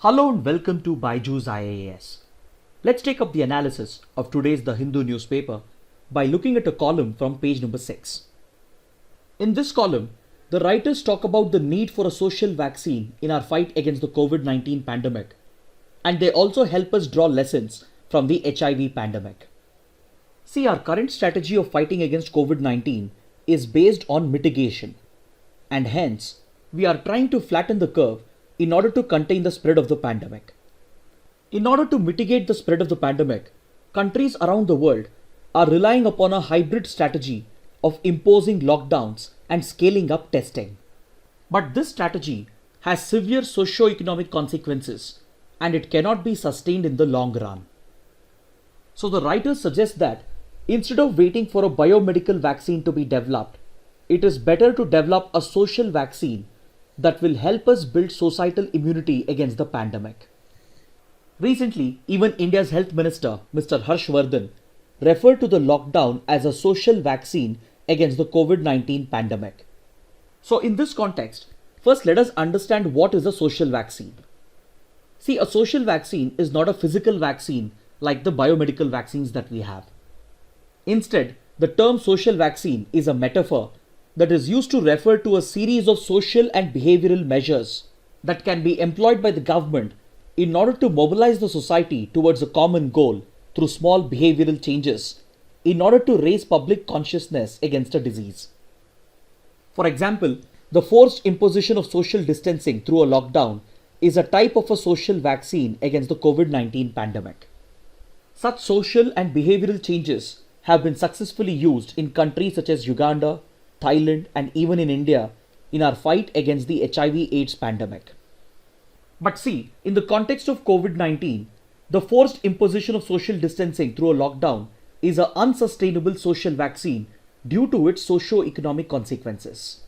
Hello and welcome to BYJU'S IAS. Let's take up the analysis of today's The Hindu newspaper by looking at a column from page number 6. In this column, the writers talk about the need for a social vaccine in our fight against the COVID-19 pandemic, and they also help us draw lessons from the HIV pandemic. See, our current strategy of fighting against COVID-19 is based on mitigation, and hence, we are trying to flatten the curve in order to contain the spread of the pandemic. In order to mitigate the spread of the pandemic, countries around the world are relying upon a hybrid strategy of imposing lockdowns and scaling up testing. But this strategy has severe socio-economic consequences and it cannot be sustained in the long run. So the writers suggest that instead of waiting for a biomedical vaccine to be developed, it is better to develop a social vaccine that will help us build societal immunity against the pandemic. Recently, even India's Health Minister, Mr. Harshvardhan, referred to the lockdown as a social vaccine against the COVID-19 pandemic. So in this context, first let us understand what is a social vaccine. See, a social vaccine is not a physical vaccine like the biomedical vaccines that we have. Instead, the term social vaccine is a metaphor that is used to refer to a series of social and behavioral measures that can be employed by the government in order to mobilize the society towards a common goal through small behavioral changes in order to raise public consciousness against a disease. For example, the forced imposition of social distancing through a lockdown is a type of a social vaccine against the COVID-19 pandemic. Such social and behavioral changes have been successfully used in countries such as Uganda, Thailand, and even in India in our fight against the HIV/AIDS pandemic. But see, in the context of COVID-19, the forced imposition of social distancing through a lockdown is an unsustainable social vaccine due to its socio-economic consequences.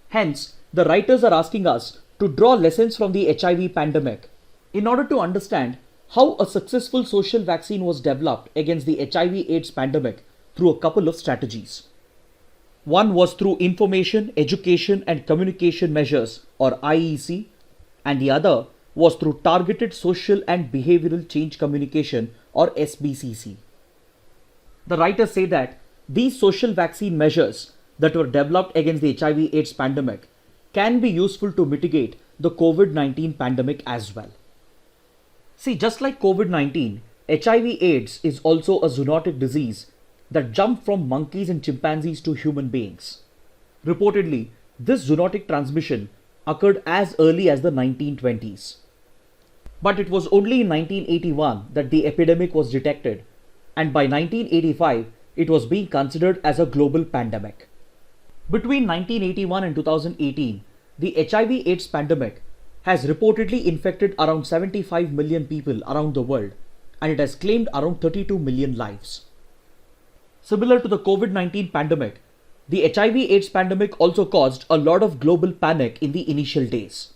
Hence, the writers are asking us to draw lessons from the HIV pandemic in order to understand how a successful social vaccine was developed against the HIV/AIDS pandemic through a couple of strategies. One was through Information, Education and Communication Measures or IEC, and the other was through Targeted Social and Behavioral Change Communication or SBCC. The writers say that these social vaccine measures that were developed against the HIV/AIDS pandemic can be useful to mitigate the COVID-19 pandemic as well. See, just like COVID-19, HIV/AIDS is also a zoonotic disease that jumped from monkeys and chimpanzees to human beings. Reportedly, this zoonotic transmission occurred as early as the 1920s. But it was only in 1981 that the epidemic was detected, and by 1985 it was being considered as a global pandemic. Between 1981 and 2018, the HIV/AIDS pandemic has reportedly infected around 75 million people around the world, and it has claimed around 32 million lives. Similar to the COVID-19 pandemic, the HIV/AIDS pandemic also caused a lot of global panic in the initial days.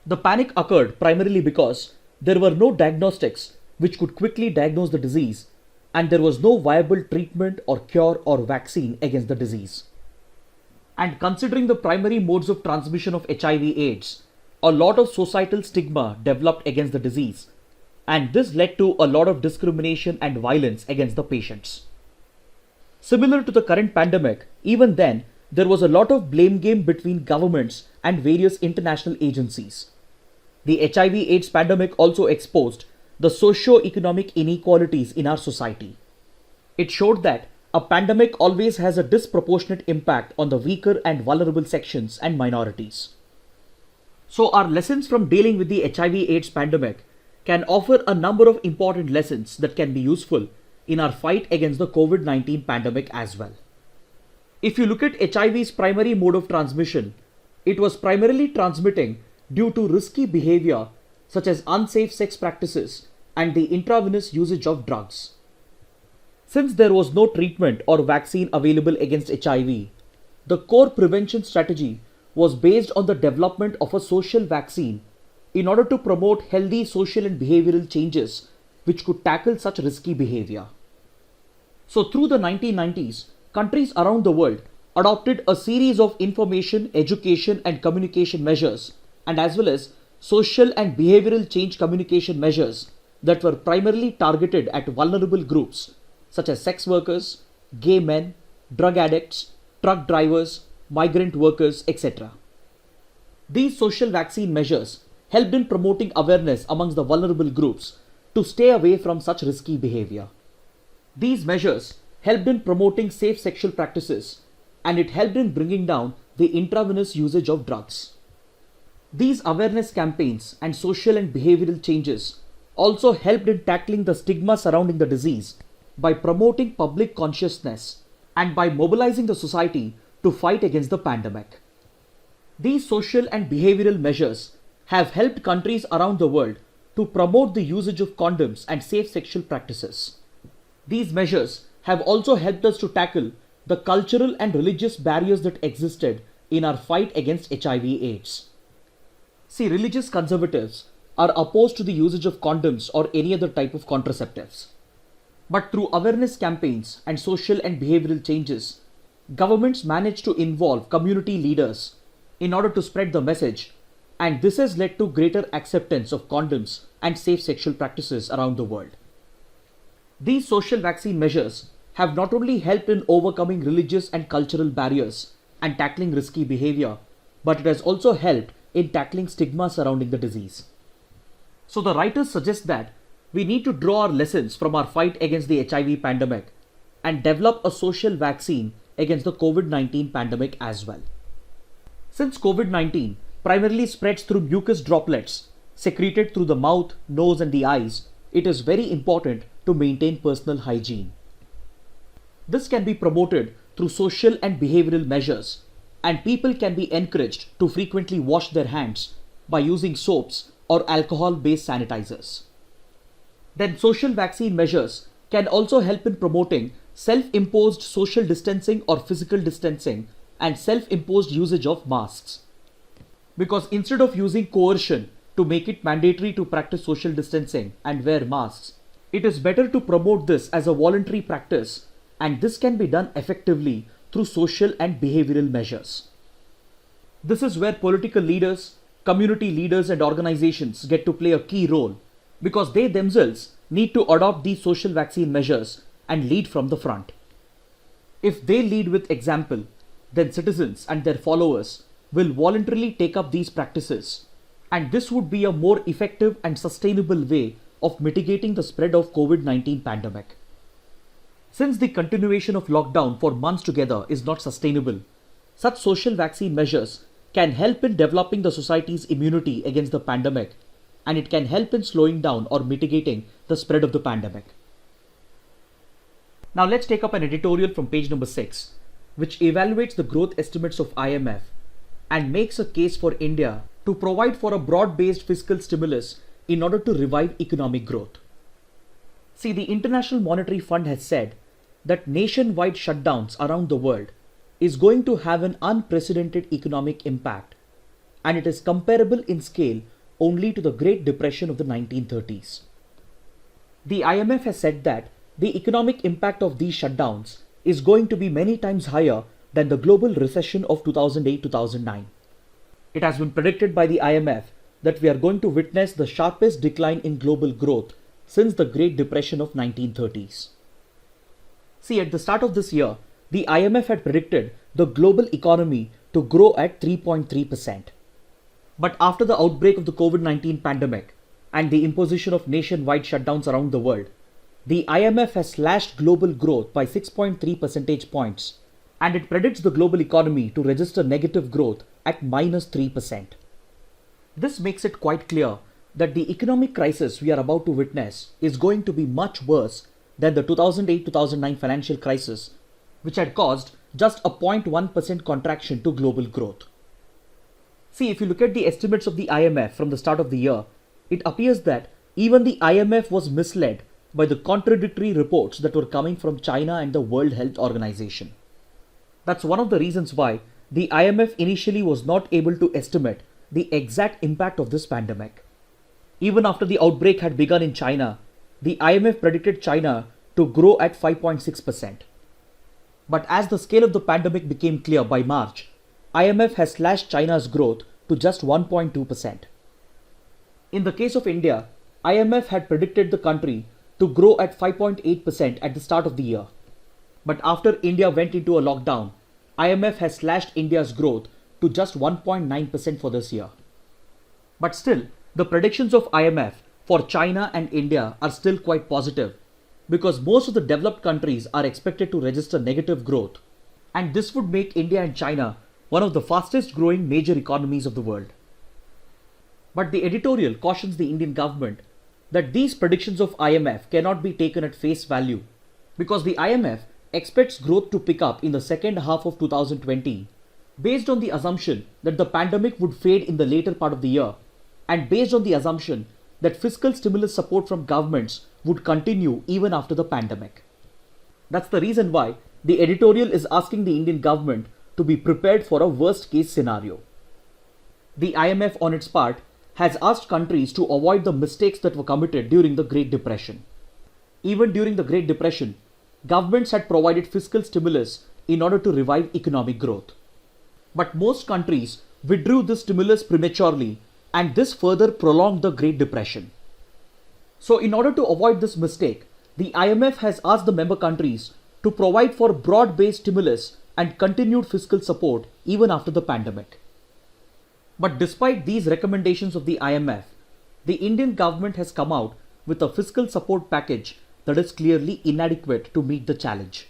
The panic occurred primarily because there were no diagnostics which could quickly diagnose the disease, and there was no viable treatment or cure or vaccine against the disease. And considering the primary modes of transmission of HIV/AIDS, a lot of societal stigma developed against the disease, and this led to a lot of discrimination and violence against the patients. Similar to the current pandemic, even then, there was a lot of blame game between governments and various international agencies. The HIV/AIDS pandemic also exposed the socio-economic inequalities in our society. It showed that a pandemic always has a disproportionate impact on the weaker and vulnerable sections and minorities. So our lessons from dealing with the HIV/AIDS pandemic can offer a number of important lessons that can be useful in our fight against the COVID-19 pandemic as well. If you look at HIV's primary mode of transmission, it was primarily transmitting due to risky behavior such as unsafe sex practices and the intravenous usage of drugs. Since there was no treatment or vaccine available against HIV, the core prevention strategy was based on the development of a social vaccine in order to promote healthy social and behavioral changes which could tackle such risky behavior. So through the 1990s, countries around the world adopted a series of information, education and communication measures, and as well as social and behavioral change communication measures that were primarily targeted at vulnerable groups such as sex workers, gay men, drug addicts, truck drivers, migrant workers, etc. These social vaccine measures helped in promoting awareness amongst the vulnerable groups to stay away from such risky behavior. These measures helped in promoting safe sexual practices, and it helped in bringing down the intravenous usage of drugs. These awareness campaigns and social and behavioral changes also helped in tackling the stigma surrounding the disease by promoting public consciousness and by mobilizing the society to fight against the pandemic. These social and behavioral measures have helped countries around the world to promote the usage of condoms and safe sexual practices. These measures have also helped us to tackle the cultural and religious barriers that existed in our fight against HIV/AIDS. See, religious conservatives are opposed to the usage of condoms or any other type of contraceptives. But through awareness campaigns and social and behavioral changes, governments managed to involve community leaders in order to spread the message, and this has led to greater acceptance of condoms and safe sexual practices around the world. These social vaccine measures have not only helped in overcoming religious and cultural barriers and tackling risky behavior, but it has also helped in tackling stigma surrounding the disease. So the writers suggest that we need to draw our lessons from our fight against the HIV pandemic and develop a social vaccine against the COVID-19 pandemic as well. Since COVID-19 primarily spreads through mucus droplets secreted through the mouth, nose and the eyes, it is very important to maintain personal hygiene. This can be promoted through social and behavioral measures, and people can be encouraged to frequently wash their hands by using soaps or alcohol-based sanitizers. Then social vaccine measures can also help in promoting self-imposed social distancing or physical distancing and self-imposed usage of masks. Because instead of using coercion to make it mandatory to practice social distancing and wear masks, it is better to promote this as a voluntary practice, and this can be done effectively through social and behavioral measures. This is where political leaders, community leaders and organizations get to play a key role, because they themselves need to adopt these social vaccine measures and lead from the front. If they lead with example, then citizens and their followers will voluntarily take up these practices, and this would be a more effective and sustainable way of mitigating the spread of COVID-19 pandemic. Since the continuation of lockdown for months together is not sustainable, such social vaccine measures can help in developing the society's immunity against the pandemic, and it can help in slowing down or mitigating the spread of the pandemic. Now let's take up an editorial from page number 6, which evaluates the growth estimates of IMF and makes a case for India to provide for a broad-based fiscal stimulus in order to revive economic growth. See, the International Monetary Fund has said that nationwide shutdowns around the world is going to have an unprecedented economic impact, and it is comparable in scale only to the Great Depression of the 1930s. The IMF has said that the economic impact of these shutdowns is going to be many times higher than the global recession of 2008-2009. It has been predicted by the IMF that we are going to witness the sharpest decline in global growth since the Great Depression of 1930s. See, at the start of this year, the IMF had predicted the global economy to grow at 3.3%. But after the outbreak of the COVID-19 pandemic and the imposition of nationwide shutdowns around the world, the IMF has slashed global growth by 6.3 percentage points, and it predicts the global economy to register negative growth at -3%. This makes it quite clear that the economic crisis we are about to witness is going to be much worse than the 2008-2009 financial crisis, which had caused just a 0.1% contraction to global growth. See, if you look at the estimates of the IMF from the start of the year, it appears that even the IMF was misled by the contradictory reports that were coming from China and the World Health Organization. That's one of the reasons why the IMF initially was not able to estimate the exact impact of this pandemic. Even after the outbreak had begun in China, the IMF predicted China to grow at 5.6%. But as the scale of the pandemic became clear by March, IMF has slashed China's growth to just 1.2%. In the case of India, IMF had predicted the country to grow at 5.8% at the start of the year. But after India went into a lockdown, IMF has slashed India's growth to just 1.9% for this year. But still, the predictions of IMF for China and India are still quite positive because most of the developed countries are expected to register negative growth, and this would make India and China one of the fastest growing major economies of the world. But the editorial cautions the Indian government that these predictions of IMF cannot be taken at face value because the IMF expects growth to pick up in the second half of 2020 based on the assumption that the pandemic would fade in the later part of the year and based on the assumption that fiscal stimulus support from governments would continue even after the pandemic. That's the reason why the editorial is asking the Indian government to be prepared for a worst case scenario. The IMF on its part has asked countries to avoid the mistakes that were committed during the Great Depression. Even during the Great Depression, governments had provided fiscal stimulus in order to revive economic growth. But most countries withdrew this stimulus prematurely, and this further prolonged the Great Depression. So in order to avoid this mistake, the IMF has asked the member countries to provide for broad-based stimulus and continued fiscal support even after the pandemic. But despite these recommendations of the IMF, the Indian government has come out with a fiscal support package that is clearly inadequate to meet the challenge.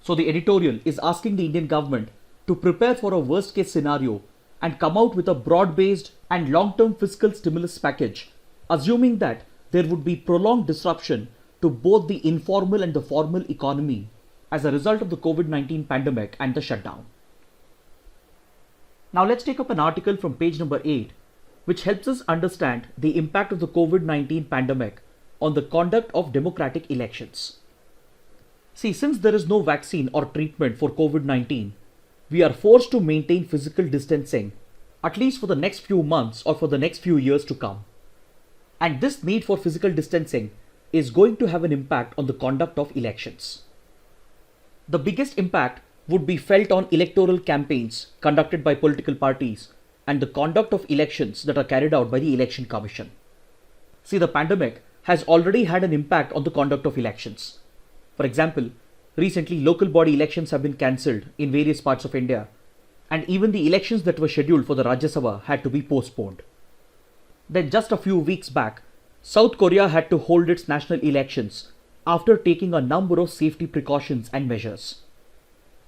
So the editorial is asking the Indian government to prepare for a worst case scenario and come out with a broad-based and long-term fiscal stimulus package, assuming that there would be prolonged disruption to both the informal and the formal economy as a result of the COVID-19 pandemic and the shutdown. Now let's take up an article from page number 8, which helps us understand the impact of the COVID-19 pandemic on the conduct of democratic elections. See, since there is no vaccine or treatment for COVID-19, we are forced to maintain physical distancing at least for the next few months or for the next few years to come. And this need for physical distancing is going to have an impact on the conduct of elections. The biggest impact would be felt on electoral campaigns conducted by political parties and the conduct of elections that are carried out by the Election Commission. See, the pandemic has already had an impact on the conduct of elections. For example, recently local body elections have been cancelled in various parts of India, and even the elections that were scheduled for the Rajya Sabha had to be postponed. Then just a few weeks back, South Korea had to hold its national elections after taking a number of safety precautions and measures.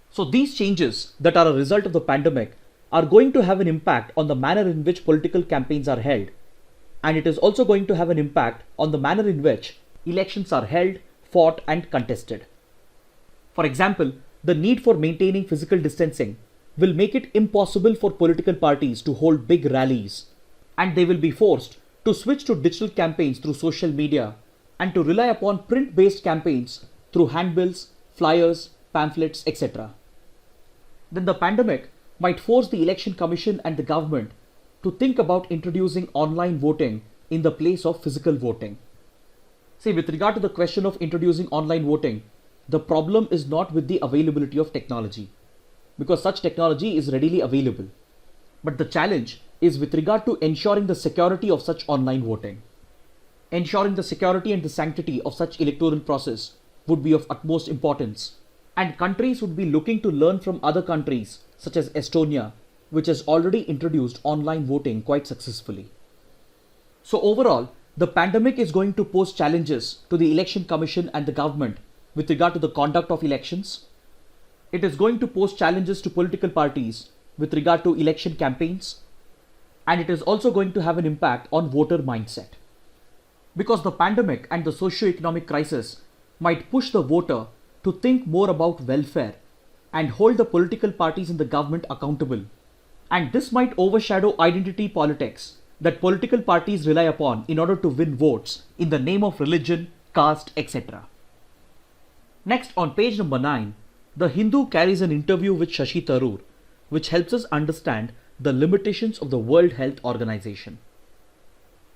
So these changes that are a result of the pandemic are going to have an impact on the manner in which political campaigns are held, and it is also going to have an impact on the manner in which elections are held, fought and contested. For example, the need for maintaining physical distancing will make it impossible for political parties to hold big rallies, and they will be forced to switch to digital campaigns through social media and to rely upon print-based campaigns through handbills, flyers, pamphlets, etc. Then the pandemic might force the Election Commission and the government to think about introducing online voting in the place of physical voting. See, with regard to the question of introducing online voting, the problem is not with the availability of technology, because such technology is readily available. But the challenge is with regard to ensuring the security of such online voting. Ensuring the security and the sanctity of such electoral process would be of utmost importance, and countries would be looking to learn from other countries such as Estonia, which has already introduced online voting quite successfully. So overall, the pandemic is going to pose challenges to the Election Commission and the government with regard to the conduct of elections. It is going to pose challenges to political parties with regard to election campaigns, and it is also going to have an impact on voter mindset. Because the pandemic and the socio-economic crisis might push the voter to think more about welfare and hold the political parties in the government accountable. And this might overshadow identity politics that political parties rely upon in order to win votes in the name of religion, caste, etc. Next, on page number 9, The Hindu carries an interview with Shashi Tharoor, which helps us understand the limitations of the World Health Organization.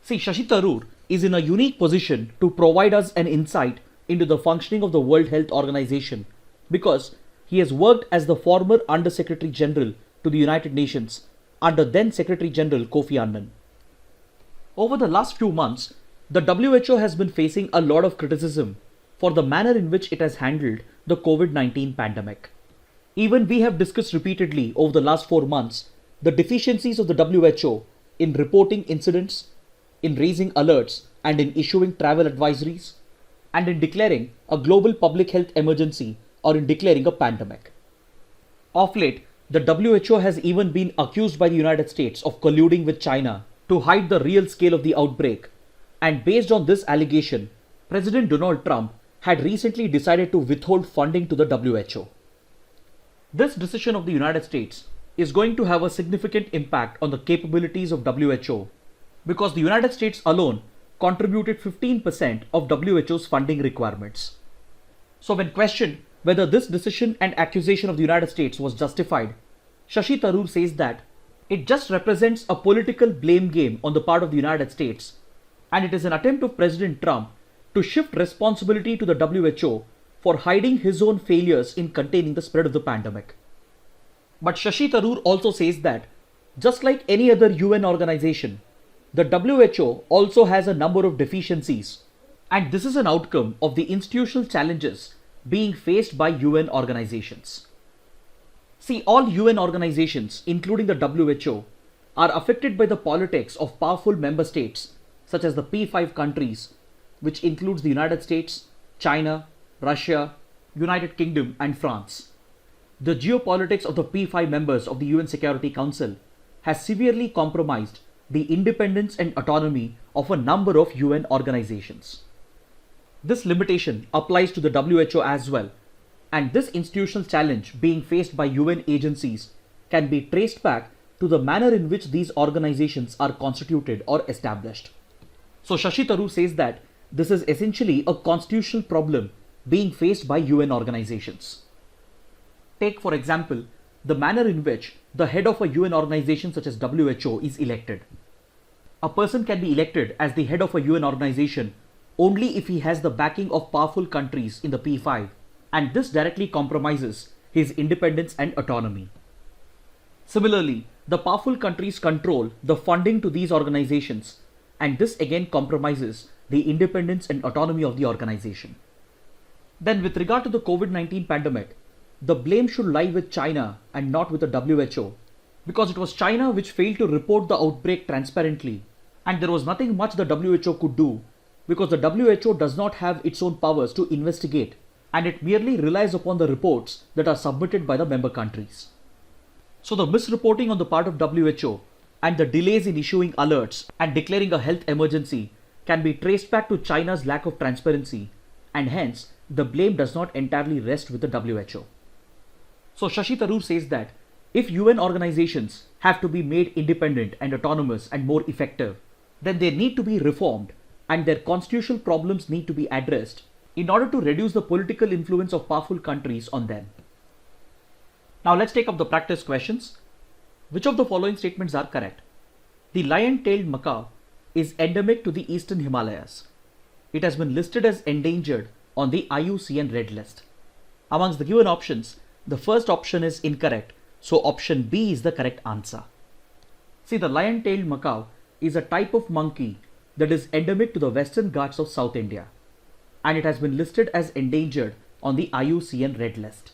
See, Shashi Tharoor is in a unique position to provide us an insight into the functioning of the World Health Organization because he has worked as the former Under Secretary General to the United Nations under then Secretary General Kofi Annan. Over the last few months, the WHO has been facing a lot of criticism for the manner in which it has handled the COVID-19 pandemic. Even we have discussed repeatedly over the last 4 months the deficiencies of the WHO in reporting incidents, in raising alerts and in issuing travel advisories, and in declaring a global public health emergency or in declaring a pandemic. Of late, the WHO has even been accused by the United States of colluding with China to hide the real scale of the outbreak, and based on this allegation, President Donald Trump had recently decided to withhold funding to the WHO. This decision of the United States is going to have a significant impact on the capabilities of WHO because the United States alone contributed 15% of WHO's funding requirements. So when questioned whether this decision and accusation of the United States was justified, Shashi Tharoor says that it just represents a political blame game on the part of the United States, and it is an attempt of President Trump to shift responsibility to the WHO for hiding his own failures in containing the spread of the pandemic. But Shashi Tharoor also says that, just like any other UN organization, the WHO also has a number of deficiencies, and this is an outcome of the institutional challenges being faced by UN organizations. See, all UN organizations, including the WHO, are affected by the politics of powerful member states such as the P5 countries, which includes the United States, China, Russia, United Kingdom and France. The geopolitics of the P5 members of the UN Security Council has severely compromised the independence and autonomy of a number of UN organizations. This limitation applies to the WHO as well, and this institutional challenge being faced by UN agencies can be traced back to the manner in which these organizations are constituted or established. So Shashi Tharoor says that this is essentially a constitutional problem being faced by UN organizations. Take, for example, the manner in which the head of a UN organization such as WHO is elected. A person can be elected as the head of a UN organization only if he has the backing of powerful countries in the P5, and this directly compromises his independence and autonomy. Similarly, the powerful countries control the funding to these organizations, and this again compromises the independence and autonomy of the organization. Then with regard to the COVID-19 pandemic, the blame should lie with China and not with the WHO, because it was China which failed to report the outbreak transparently, and there was nothing much the WHO could do because the WHO does not have its own powers to investigate, and it merely relies upon the reports that are submitted by the member countries. So the misreporting on the part of WHO and the delays in issuing alerts and declaring a health emergency can be traced back to China's lack of transparency, and hence the blame does not entirely rest with the WHO. So Shashi Tharoor says that if UN organizations have to be made independent and autonomous and more effective, then they need to be reformed and their constitutional problems need to be addressed in order to reduce the political influence of powerful countries on them. Now let's take up the practice questions. Which of the following statements are correct? The lion-tailed macaque is endemic to the eastern Himalayas. It has been listed as endangered on the IUCN Red List. Amongst the given options, the first option is incorrect, so option B is the correct answer. See, the lion-tailed macaque is a type of monkey that is endemic to the Western Ghats of South India, and it has been listed as endangered on the IUCN Red List.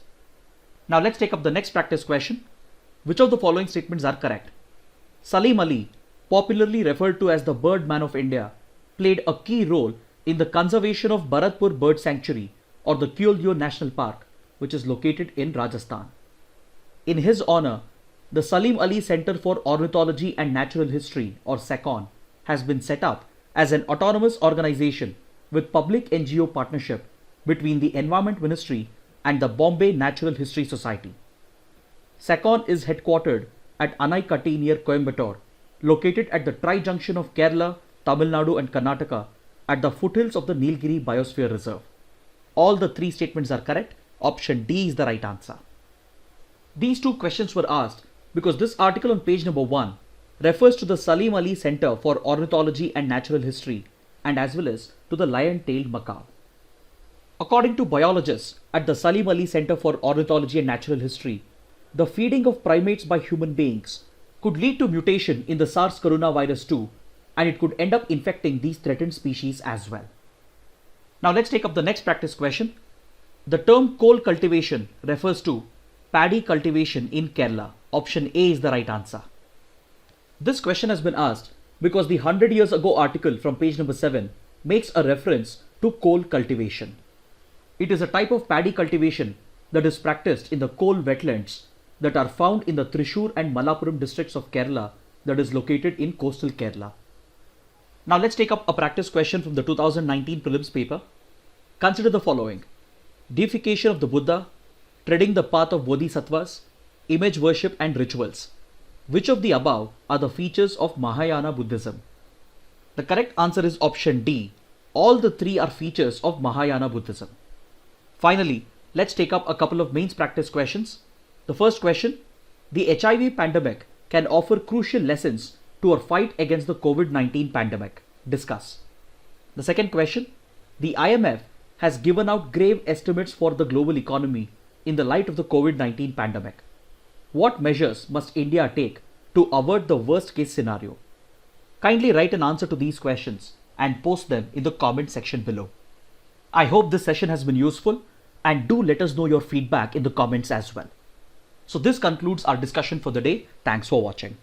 Now let's take up the next practice question. Which of the following statements are correct? Salim Ali, popularly referred to as the Birdman of India, played a key role in the conservation of Bharatpur Bird Sanctuary or the Kole National Park, which is located in Rajasthan. In his honor, the Salim Ali Center for Ornithology and Natural History or SACON has been set up as an autonomous organization with public NGO partnership between the Environment Ministry and the Bombay Natural History Society. SACON is headquartered at Anaikatti near Coimbatore, located at the tri-junction of Kerala, Tamil Nadu and Karnataka at the foothills of the Nilgiri Biosphere Reserve. All the three statements are correct. Option D is the right answer. These two questions were asked because this article on page number 1 refers to the Salim Ali Center for Ornithology and Natural History and as well as to the lion-tailed macaque. According to biologists at the Salim Ali Center for Ornithology and Natural History, the feeding of primates by human beings could lead to mutation in the SARS coronavirus 2 and it could end up infecting these threatened species as well. Now let's take up the next practice question. The term Kole cultivation refers to paddy cultivation in Kerala. Option A is the right answer. This question has been asked because the 100 years ago article from page number 7 makes a reference to Kole cultivation. It is a type of paddy cultivation that is practiced in the Kole wetlands that are found in the Thrissur and Malappuram districts of Kerala that is located in coastal Kerala. Now let's take up a practice question from the 2019 prelims paper. Consider the following: deification of the Buddha, treading the path of bodhisattvas, image worship and rituals. Which of the above are the features of Mahayana Buddhism? The correct answer is option D. All the three are features of Mahayana Buddhism. Finally, let's take up a couple of mains practice questions. The first question: the HIV pandemic can offer crucial lessons to our fight against the COVID-19 pandemic. Discuss. The second question: the IMF has given out grave estimates for the global economy in the light of the COVID-19 pandemic. What measures must India take to avert the worst case scenario? Kindly write an answer to these questions and post them in the comment section below. I hope this session has been useful, and do let us know your feedback in the comments as well. So this concludes our discussion for the day. Thanks for watching.